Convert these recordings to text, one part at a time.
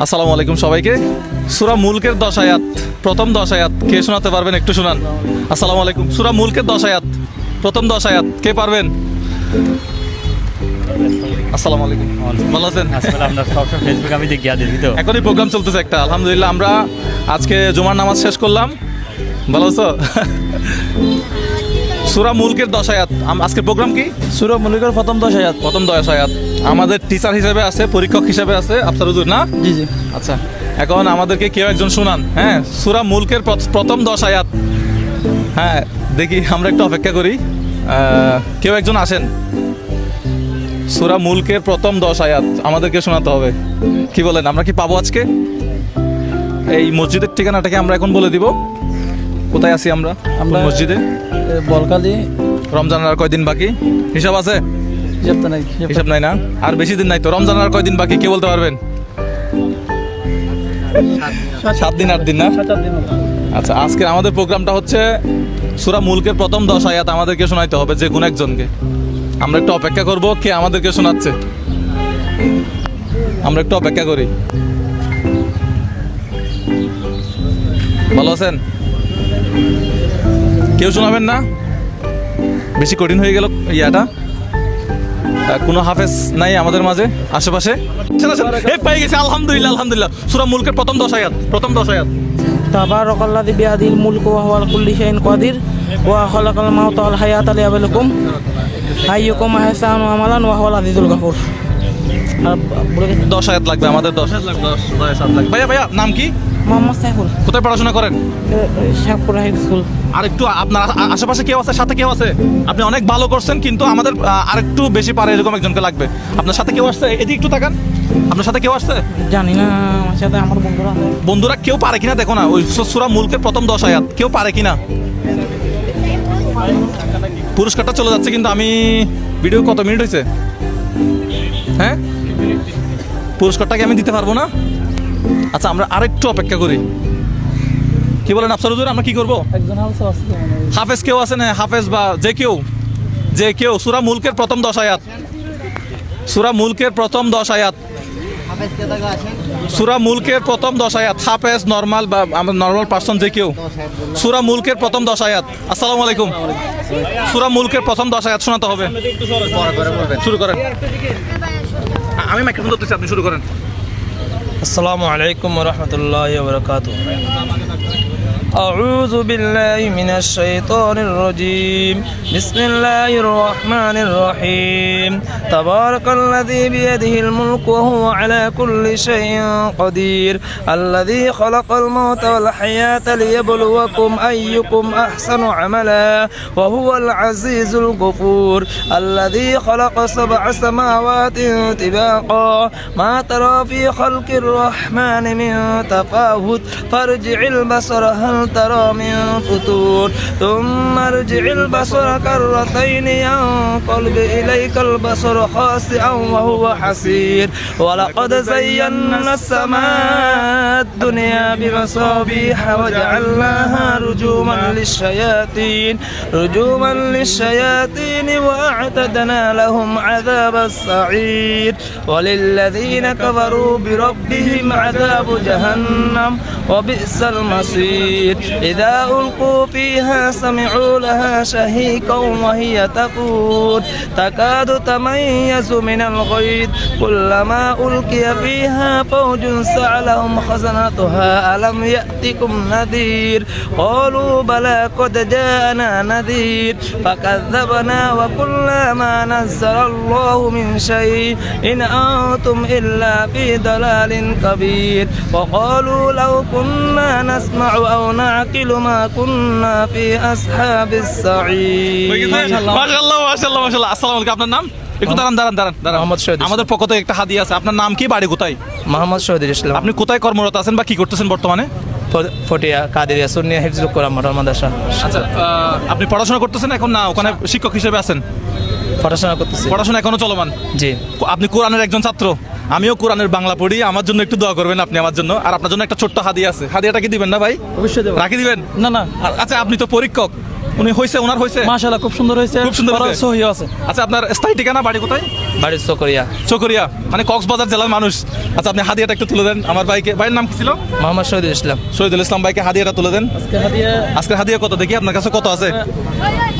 আসসালামু আলাইকুম সবাইকে। সূরা মুলকের 10 আয়াত, প্রথম 10 আয়াত কে শোনাতে পারবেন? একটু শোনান। আসসালামু আলাইকুম। সূরা মুলকের 10 আয়াত, প্রথম 10 আয়াত কে পারবেন? আসসালামু আলাইকুম, ভালো আছেন? আসলে আমরা সবসময় ফেসবুক আমি দেখি দেখি তো এখনই প্রোগ্রাম চলতেছে একটা। আলহামদুলিল্লাহ, আমরা আজকে জুমার নামাজ শেষ করলাম। ভালো আছো? সূরা মুলকের 10 আয়াত। আজকের প্রোগ্রাম কি? সূরা মুলকের প্রথম 10 আয়াত। প্রথম 10 আয়াত। আমাদের টিচার হিসেবে আছে, পরীক্ষক হিসেবে আছে আফসার হুজুর, না? জি জি। আচ্ছা, এখন আমাদেরকে কেউ একজন শোনান। হ্যাঁ, সূরা মুলকের প্রথম 10 আয়াত। হ্যাঁ, দেখি, আমরা একটু অপেক্ষা করি, কেউ একজন আসেন। সূরা মুলকের প্রথম 10 আয়াত আমাদেরকে শোনাতে হবে। কি বলেন, আমরা কি পাবো আজকে? এই মসজিদের ঠিকানাটাকে আমরা এখন বলে দিব। কোথায় আছি আমরা? আমরা মসজিদে। বলকালি। রমজানের আর কয়দিন বাকি? হিসাব আছে? হিসাব তো নাই। হিসাব নাই না? আর বেশি দিন নাই তো। রমজানের আর কয়দিন বাকি কে বলতে পারবেন? 7 দিন 8 দিন না? আচ্ছা, আজকে আমাদের প্রোগ্রামটা হচ্ছে সূরা মুলকের প্রথম 10 আয়াত আমাদেরকে শোনাইতে হবে, যে কোনো একজনকে। আমরা একটু অপেক্ষা করব কে আমাদেরকে শোনাচ্ছে। আমরা একটু অপেক্ষা করি। ভালো আছেন? কেউ শোনাবেন না? বেশি কঠিন হয়ে গেল ইয়াটা। কোনো হাফেজ নাই আমাদের মাঝে আশেপাশে? এই পেয়ে গেছে, আলহামদুলিল্লাহ আলহামদুলিল্লাহ। সূরা মুলকের প্রথম 10 আয়াত, প্রথম 10 আয়াত। তাবারাকাল্লাযী বিয়াদিহিল মুলকু ওয়া হুয়া আলা কুল্লি শাইইন কাদির ওয়া খালাকাল মাউতা ওয়াল হায়াতা লিয়াবলুকুম আইয়ুকুম আহসানু আমালান ওয়া হুয়াল আজিজুল গফুর। 10 আয়াত লাগবে আমাদের। 10 আয়াত লাগবে। ভাইয়া ভাইয়া, নাম কি? মোহাম্মদ সাইফুল, কোথায় পড়াশোনা করেন? Shekhpur high school. আর একটু আপনার আশেপাশে কেউ আছে? সাথে কেউ আছে? আপনি অনেক ভালো করছেন, কিন্তু আমাদের আরেকটু বেশি পারে এরকম একজনকে লাগবে। আপনার সাথে কেউ আসছে? এদিকে একটু তাকান। আপনার সাথে কেউ আসছে? জানি না, আমার সাথে আমার বন্ধুরা আছে। বন্ধুরা কেউ পারে কিনা দেখো না, ওই সূরা মুলকের প্রথম 10 আয়াত কেউ পারে কিনা। পুরস্কারটা চলে যাচ্ছে, কিন্তু আমি ভিডিও কত মিনিট হয়েছে? হ্যাঁ, পুরস্কারটাকে আমি দিতে পারবো না। আচ্ছা, আমরা আরেকটু অপেক্ষা করি। কি বলেন আফসার হুজুর, আমরা কি করবো? একজন আছে। হাফেজ কেউ আছে না? হাফেজ বা যে কেউ সূরা মুলকের প্রথম 10 আয়াত। সূরা মুলকের প্রথম 10 আয়াত। সূরা মুলকের প্রথম 10 আয়াত। হাফেজ, নরমাল বা আমরা নরমাল পার্সন যে কেউ। সূরা মুলকের প্রথম 10 আয়াত। আসসালামু আলাইকুম। সূরা মুলকের প্রথম 10 আয়াত শোনাতে হবে। শুরু করেন। আমি মাইক্রোফোন ধরতেছি, আপনি শুরু করেন। আসসালামু আলাইকুম ওয়া রাহমাতুল্লাহি ওয়া বারাকাতুহু। أعوذ بالله من الشيطان الرجيم. بسم الله الرحمن الرحيم. تبارك الذي بيده الملك وهو على كل شيء قدير. الذي خلق الموت والحياة ليبلوكم أيكم أحسن عملا وهو العزيز الغفور. الذي خلق 7 سماوات طباقا ما ترى في خلق الرحمن من تفاوت فارجع البصر هل ترى من فتور ثم ارجع البصر كرتين ينقلب إليك البصر خاسئا وهو حسير. ولقد زينا السماء الدنيا بمصابيح وجعلناها رجوما للشياطين وأعتدنا لهم عذاب السعير. وللذين كفروا بربهم عذاب جهنم وبئس المصير. إذا ألقوا فيها سمعوا لها شهيقا وهي تفور تكاد تميز من الغيظ كلما ألقي فيها فوج سألهم خزنتها ألم يأتكم نذير قالوا بلى قد جاءنا نذير فكذبنا وقلنا ما نزل الله من شيء إن أنتم إلا في ضلال كبير. وقالوا لو كنا نسمع أو نعقل ما كنا في أصحاب السعير. মাশাআল্লাহ মাশাআল্লাহ মাশাআল্লাহ। আসসালামু আলাইকুম। আপনার নাম? একটু দাঁড়ান। মোহাম্মদ শহীদ। আমাদের পক্ষ থেকে একটা হাদিয়া আছে। আপনার নাম কি, বাড়ি কোথায়? মোহাম্মদ শহীদুল ইসলাম। আপনি কোথায় কর্মরত আছেন বা কি করতেছেন বর্তমানে? ফটিয়া কাদেরিয়া সুন্নিয়া হিফজুল কোরআন মডেল মাদ্রাসা। আচ্ছা, আপনি পড়াশোনা করতেছেন এখন, না ওখানে শিক্ষক হিসেবে আছেন? পড়াশোনা করতেছি। পড়াশোনা এখনো চলমান? জি। আপনি কোরআনের একজন ছাত্র? আমিও কোরআনের বাংলা পড়ি, আমার জন্য একটু দোয়া করবেন আপনি আমার জন্য। আর আপনার জন্য একটা ছোট্ট হাদিয়া আছে, হাদিয়াটা কি দিবেন না ভাই? অবশ্যই দেবো। রাখি দিবেন? না না, আচ্ছা আপনি তো পরীক্ষক, উনি হয়েছে, ওনার হয়েছে? মাশাআল্লাহ খুব সুন্দর হয়েছে, খুব সুন্দর পড়ার হয়েছে। সহিও আছে। আচ্ছা আপনার স্থায়ী ঠিকানা বাড়ি কোথায়? বাড়ির চকরিয়া। চকরিয়া, মানে কক্সবাজার জেলার মানুষ। আচ্ছা আপনি হাদিয়াটা একটু তুলে দেন আমার ভাইকে। ভাইয়ের নাম কি ছিল? মোহাম্মদ শহীদুল ইসলাম। শহীদুল ইসলাম ভাইকে হাদিয়াটা তুলে দেন। আজকে হাদিয়া আজকের হাদিয়া কত দেখি আপনার কাছে কত আছে?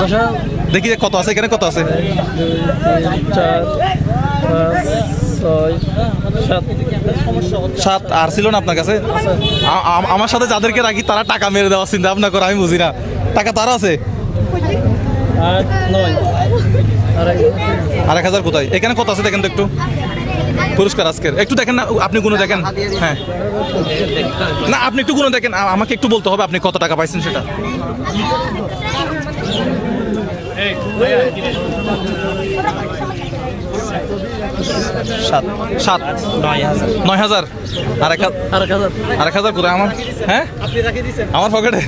10,000, দেখি কত আছে, এখানে কত আছে? 2, 3, 4, 5, 6, 7। 7 আর ছিল না আপনার কাছে? আমার সাথে যাদেরকে রাখি তারা টাকা মেরে দেওয়ার চিন্তা ভাবনা করে, আমি বুঝি না। টাকা তারা আছে? 8, 9, আর 1,000 কোথায়? এখানে কত আছে দেখেন তো একটু। পুরস্কার আজকের একটু দেখেন না, আপনি গুনে দেখেন। হ্যাঁ না, আপনি একটু গুনে দেখেন, আমাকে একটু বলতে হবে আপনি কত টাকা পাইছেন সেটা। সাত। 7, 9,000। 9,000 আর 1,000। আর 1,000। আর 1,000 কোথায় আমার? হ্যাঁ আমার পকেটে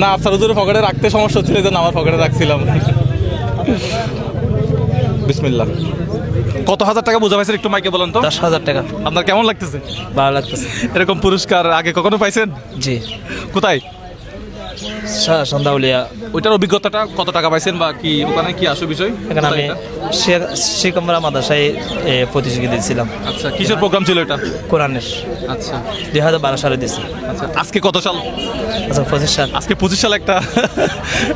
না, আফসার হুজুরের পকেটে রাখতে সমস্যা হচ্ছিল, এই জন্য আমার পকেটে রাখছিলাম। বিসমিল্লাহ। কত হাজার টাকা বোঝা পাইছেন একটু মাইকে বলেন তো। 10,000 টাকা। আপনার কেমন লাগতেছে? ভালো লাগতেছে। এরকম পুরস্কার আগে কখনো পাইছেন? জি। কোথায়? সন্ধ্যাউলিয়া। ওইটার অভিজ্ঞতাটা কত টাকা পাইছেন বা কি ওখানে কি আসে বিষয়? এখানে আমি কোথায় এটা? শেখ আমরা মাদ্রাসায় প্রতিযোগিতা দিয়েছিলাম আচ্ছা কিসের প্রোগ্রাম ছিল এটা? কোরআনের। আচ্ছা 2012 সালে দিয়েছি। আচ্ছা আজকে কত সাল? আচ্ছা 25 সাল। আজকে 25 সাল একটা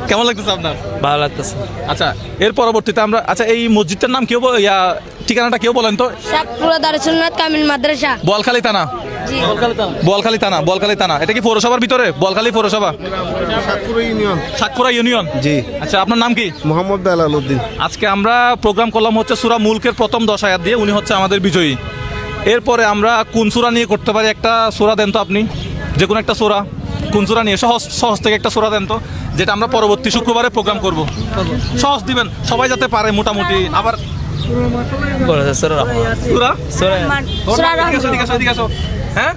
কেমন লাগতেছে আপনার? ভালো লাগতেছে। আচ্ছা এর পরবর্তীতে আমরা, আচ্ছা এই মসজিদটার নাম কেউ ঠিকানাটা কেউ বলেন তো। শাকপুরা দারুসুন্নাত কামিল মাদ্রাসা। বোয়ালখালী থানা। জি। বোয়ালখালী থানা। এটা কি পৌরসভার ভিতরে? বোয়ালখালী পৌরসভা, সাতপুরা ইউনিয়ন। জি। আচ্ছা আপনার নাম কি? মোহাম্মদ বেলাল উদ্দিন। আজকে আমরা প্রোগ্রাম করলাম হচ্ছে সূরা মুলকের প্রথম 10 আয়াত দিয়ে, উনি হচ্ছে আমাদের বিজয়ী। এরপরে আমরা কোন সূরা নিয়ে করতে পারি? একটা সূরা দেন তো আপনি, যে কোনো একটা সূরা। কোন সূরা নিয়ে? সহজ সহজ থেকে একটা সূরা দেন তো, যেটা আমরা পরবর্তী শুক্রবারে প্রোগ্রাম করব। সহজ দিবেন, সবাই যাতে পারে মোটামুটি। আবার সূরা সূরা এদিকে আসো। হ্যাঁ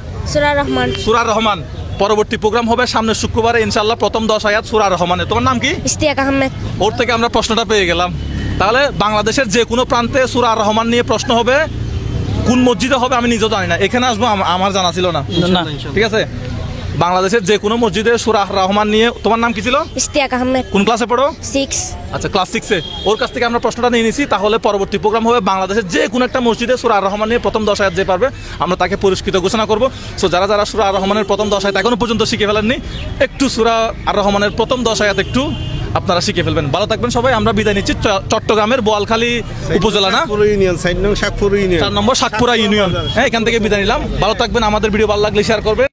রহমান। সূরা রহমান। পরবর্তী প্রোগ্রাম হবে সামনের শুক্রবারে ইনশাআল্লাহ, প্রথম 10 আয়াত সূরা রহমানের। তোমার নাম কি? ইশতিয়াক আহমেদ। ওর থেকে আমরা প্রশ্নটা পেয়ে গেলাম। তাহলে বাংলাদেশের যে কোনো প্রান্তে সূরা রহমান নিয়ে প্রশ্ন হবে, কোন মসজিদে হবে আমি নিজেও জানি না, এখানে আসবো আমার জানা ছিল না। না ঠিক আছে, বাংলাদেশের যে কোনো মসজিদে সূরা রহমান নিয়ে। তোমার নাম কি ছিল? ইশতিয়াক আহমেদ। কোন ক্লাসে পড়ো? 6। আচ্ছা ক্লাস 6-এ। ওর কাছ থেকে আমরা প্রশ্নটা নিয়ে নিছি। তাহলে পরবর্তী প্রোগ্রাম হবে বাংলাদেশের যে কোনো একটা মসজিদে সূরা রহমান নিয়ে প্রথম 10 আয়াত যে পারবে আমরা তাকে পুরস্কৃত ঘোষণা করব। সো যারা যারা সূরা রহমানের প্রথম 10 আয়াত এখনো পর্যন্ত শিখে ফেলেননি, একটু সূরা রহমানের প্রথম 10 আয়াত একটু আপনারা শিখে ফেলবেন। ভালো থাকবেন সবাই। আমরা বিদায় নিচ্ছি চট্টগ্রামের বোয়ালখালী উপজেলা, না শাকপুরা ইউনিয়ন, 4 নং শাকপুরা ইউনিয়ন। 4 নম্বর সাতপুরা ইউনিয়ন। হ্যাঁ, এখান থেকে বিদায় নিলাম। ভালো থাকবেন। আমাদের ভিডিও ভালো লাগলে শেয়ার করবেন।